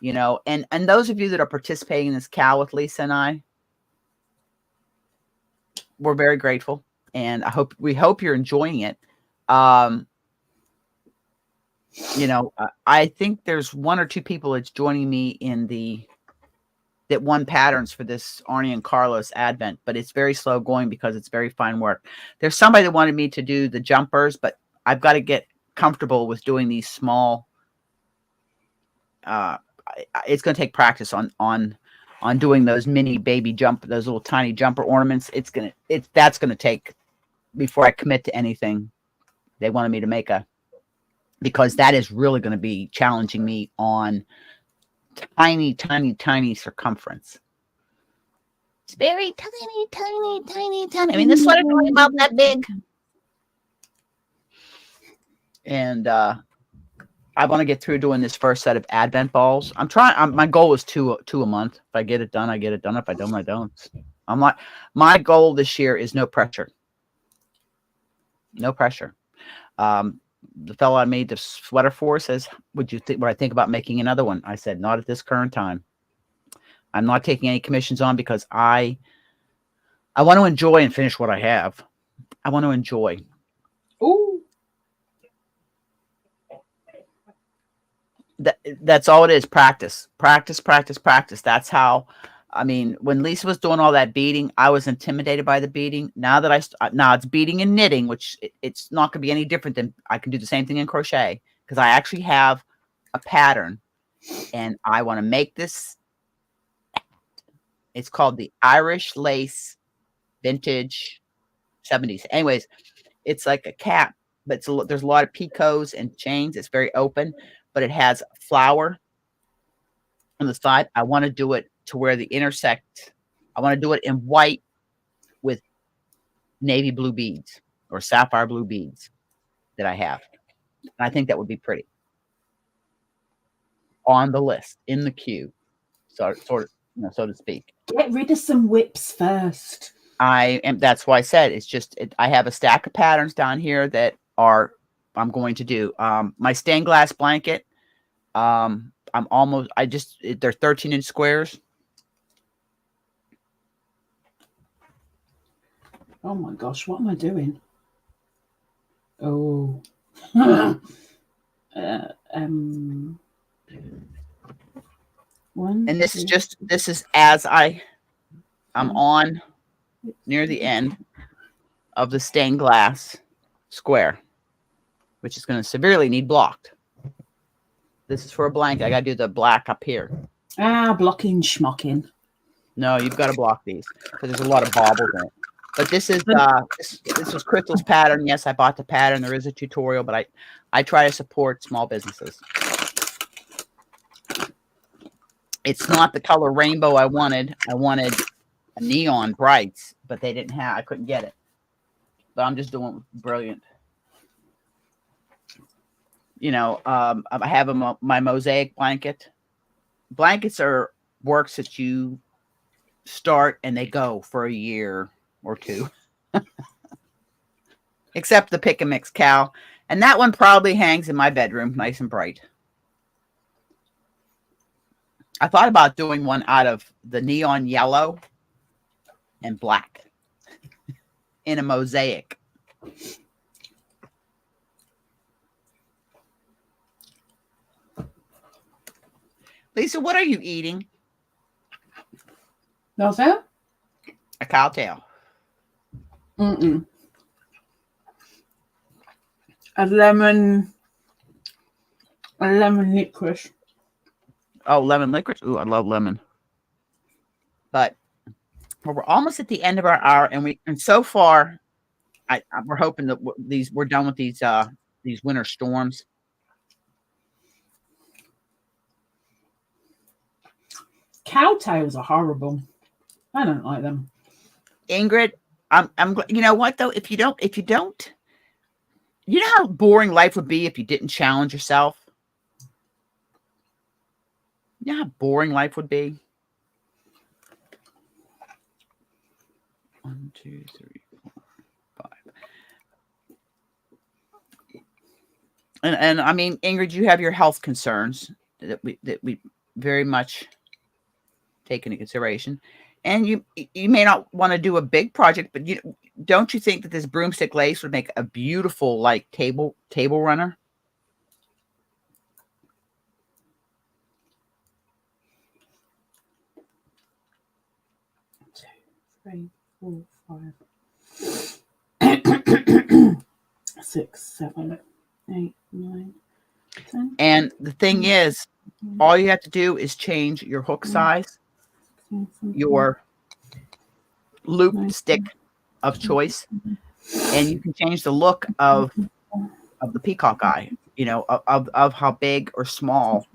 you know, and those of you that are participating in this CAL with Lisa and I, we're very grateful, and we hope you're enjoying it. You know, I think there's 1 or 2 people that's joining me in that won patterns for this Arnie and Carlos Advent, but it's very slow going because it's very fine work. There's somebody that wanted me to do the jumpers, but I've got to get comfortable with doing these small. It's going to take practice on doing those mini baby those little tiny jumper ornaments. That's going to take before I commit to anything. They wanted me to make because that is really going to be challenging me on tiny, tiny, tiny circumference. It's very tiny, tiny, tiny, tiny. I mean, this sweater's only about that big. And I want to get through doing this first set of Advent balls. I'm trying. My goal is two a month. If I get it done, I get it done. If I don't, I don't. My goal this year is no pressure. No pressure. The fellow I made the sweater for says, would I think about making another one? I said, not at this current time. I'm not taking any commissions on because I want to enjoy and finish what I have. I want to enjoy. Ooh. That's all it is. Practice, practice, practice, practice. That's how. I mean, when Lisa was doing all that beading, I was intimidated by the beading. Now that now it's beading and knitting, which it's not going to be any different than I can do the same thing in crochet because I actually have a pattern, and I want to make this. It's called the Irish Lace Vintage 70s. Anyways, it's like a cap, but there's a lot of picots and chains. It's very open, but it has flower on the side. I want to do it to where they intersect. I want to do it in white with navy blue beads or sapphire blue beads that I have. And I think that would be pretty. On the list, in the queue, so to speak. Get rid of some whips first. That's why I said it's just, I have a stack of patterns down here that I'm going to do. My stained glass blanket, they're 13-inch squares. Oh my gosh, what am I doing? Oh. One. And this is as I'm on near the end of the stained glass square, which is going to severely need blocked. This is for a blanket. I got to do the black up here. Blocking schmocking. No, you've got to block these because there's a lot of baubles in it. But this is this was Crystal's pattern. Yes, I bought the pattern. There is a tutorial, but I try to support small businesses. It's not the color rainbow I wanted. I wanted a neon brights, but they didn't have. I couldn't get it. But I'm just doing it brilliant. You know, I have my mosaic blanket. Blankets are works that you start and they go for a year or two. Except the Pick and Mix CAL. And that one probably hangs in my bedroom nice and bright. I thought about doing one out of the neon yellow and black in a mosaic. Lisa, what are you eating? What's that? A cow tail. A lemon licorice. Oh, lemon licorice. Ooh, I love lemon. But we're almost at the end of our hour, and so far, we're hoping that we're done with these winter storms. Cowtails are horrible. I don't like them. Ingrid, I'm you know what though? If you don't, you know how boring life would be if you didn't challenge yourself? You know how boring life would be? 1, 2, 3, 4, 5. And I mean, Ingrid, you have your health concerns that we very much take into consideration. And you may not want to do a big project, but don't you think that this broomstick lace would make a beautiful like table runner? 2, 3, 4, 5, 6, 7, 8, 9, 10. And the thing is, all you have to do is change your hook size, your loop stick of choice, and you can change the look of the peacock eye, you know, of how big or small,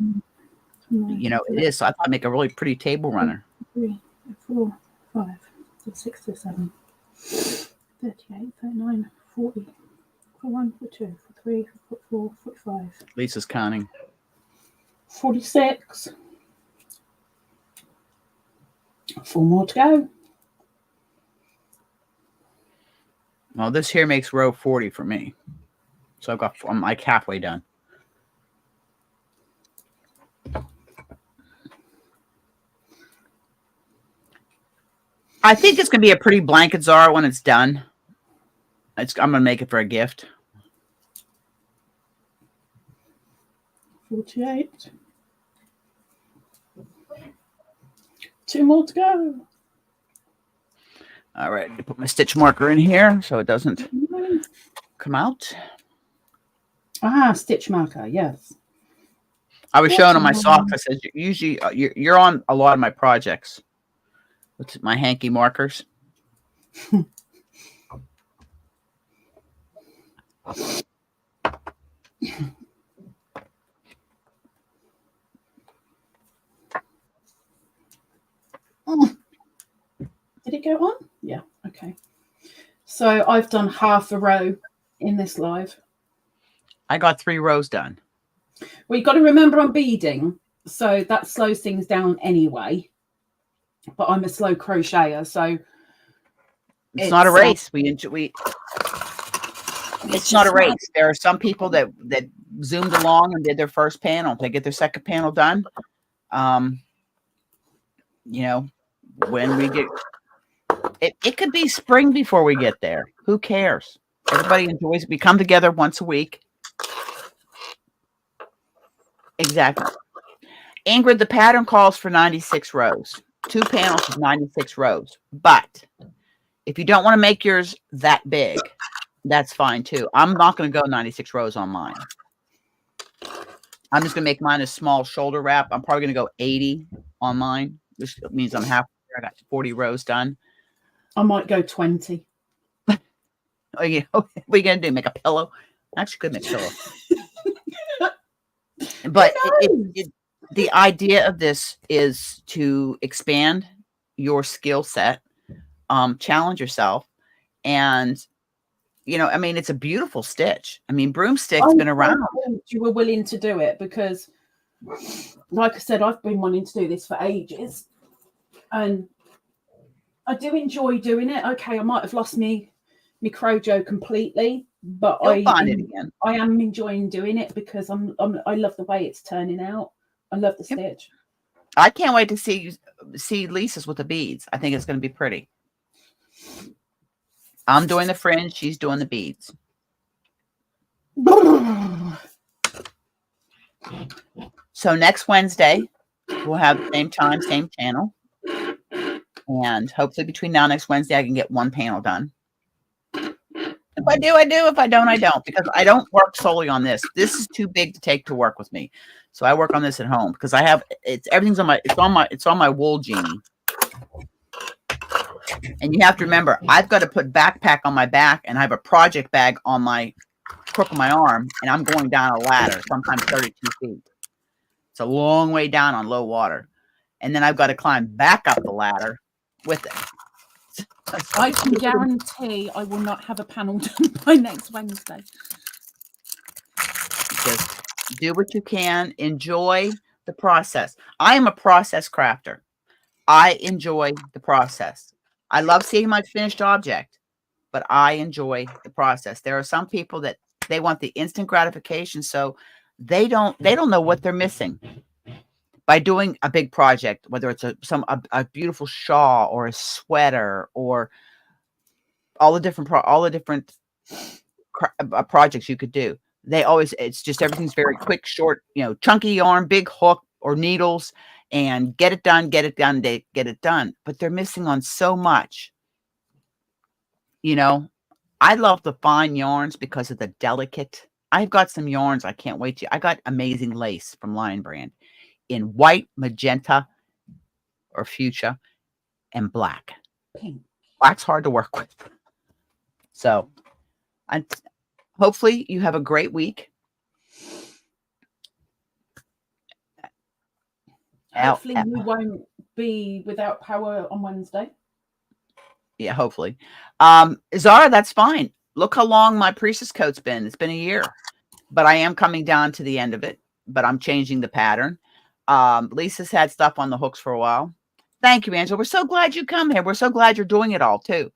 you know, it is. So I thought I'd make a really pretty table runner. 3, 4, 5, 6, 7, 38, 39, 40, 41, 42, 43, 44, 45. Lisa's counting. 46. 4 more to go. Well, this here makes row 40 for me. So I'm like halfway done. I think it's going to be a pretty blanket, Zara, when it's done. I'm going to make it for a gift. 48. 2 more to go. All right, put my stitch marker in here so it doesn't come out. Ah, stitch marker, yes. I was showing on my socks. I said, usually you're on a lot of my projects. With my hanky markers. Did it go on? Yeah, okay. So I've done half a row in this live. I got 3 rows done. Well, you've got to remember I'm beading, so that slows things down anyway. But I'm a slow crocheter, so it's not a race. It's not a race. There are some people that zoomed along and did their first panel. They get their second panel done. You know, when we get it could be spring before we get there. Who cares? Everybody enjoys it. We come together once a week. Exactly. Ingrid, the pattern calls for 96 rows. 2 panels is 96 rows. But if you don't want to make yours that big, that's fine too. I'm not going to go 96 rows on mine. I'm just going to make mine a small shoulder wrap. I'm probably going to go 80 on mine, which means I'm halfway there. I got 40 rows done. I might go 20. What are you going to do? Make a pillow? I actually could make a pillow. But the idea of this is to expand your skill set, challenge yourself, and you know, I mean, it's a beautiful stitch. I mean, Broomstick's been around. You were willing to do it because, like I said, I've been wanting to do this for ages, and I do enjoy doing it. Okay, I might have lost me Crojo completely, but I am enjoying doing it because I love the way it's turning out. I love the stitch. I can't wait to see Lisa's with the beads. I think it's going to be pretty. I'm doing the fringe. She's doing the beads. So next Wednesday, we'll have the same time, same channel. And hopefully between now and next Wednesday, I can get 1 panel done. If I do, I do. If I don't, I don't. Because I don't work solely on this. This is too big to take to work with me. So I work on this at home because I have everything's on my wool genie. And you have to remember, I've got to put backpack on my back, and I have a project bag on my crook of my arm, and I'm going down a ladder, sometimes 32 feet. It's a long way down on low water. And then I've got to climb back up the ladder with it. I can guarantee I will not have a panel done by next Wednesday. Just do what you can. Enjoy the process. I am a process crafter. I enjoy the process. I love seeing my finished object, but I enjoy the process. There are some people that They want the instant gratification. So they don't know what they're missing by doing a big project, whether it's a beautiful shawl or a sweater or all the different projects you could do. It's just everything's very quick, short, chunky yarn, big hook or needles, and get it done, get it done. But they're missing on so much. I love the fine yarns because of the delicate. I've got some yarns I can't wait to. I got amazing lace from Lion Brand in white, magenta, or fuchsia, and black. Pink. Black's hard to work with. So, hopefully you have a great week. Hopefully we won't be without power on Wednesday. Yeah, hopefully. Zara, that's fine. Look how long my priestess coat's been. It's been a year. But I am coming down to the end of it. But I'm changing the pattern. Lisa's had stuff on the hooks for a while. Thank you, Angela. We're so glad you come here. We're so glad you're doing it all, too.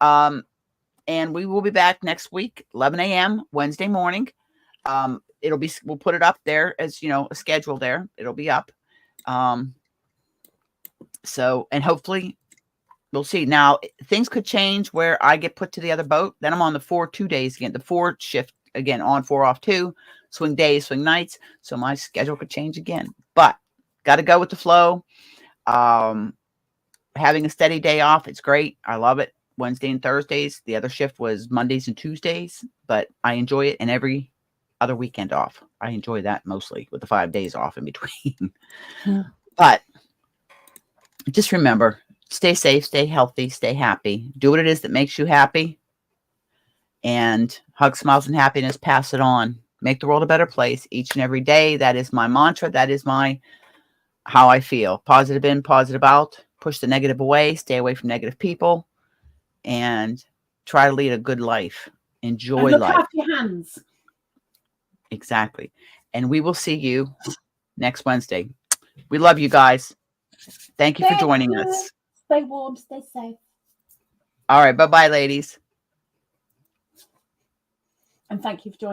And we will be back next week, 11 a.m. Wednesday morning. We'll put it up there as, a schedule there. It'll be up. And hopefully we'll see. Now, things could change where I get put to the other boat. Then I'm on the 4-2 days again, the 4 shift again, on 4 off 2, swing days, swing nights. So my schedule could change again, but got to go with the flow. Having a steady day off, it's great. I love it. Wednesday and Thursdays. The other shift was Mondays and Tuesdays, but I enjoy it. And every other weekend off, I enjoy that mostly, with the 5 days off in between. But just remember, stay safe, stay healthy, stay happy. Do what it is that makes you happy. And hug, smiles, and happiness. Pass it on. Make the world a better place each and every day. That is my mantra. That is how I feel. Positive in, positive out. Push the negative away. Stay away from negative people. And try to lead a good life. Enjoy life. Look after your hands. Exactly. And we will see you next Wednesday. We love you guys. Thank you for joining us. Stay warm, stay safe. All right. Bye-bye, ladies. And thank you for joining.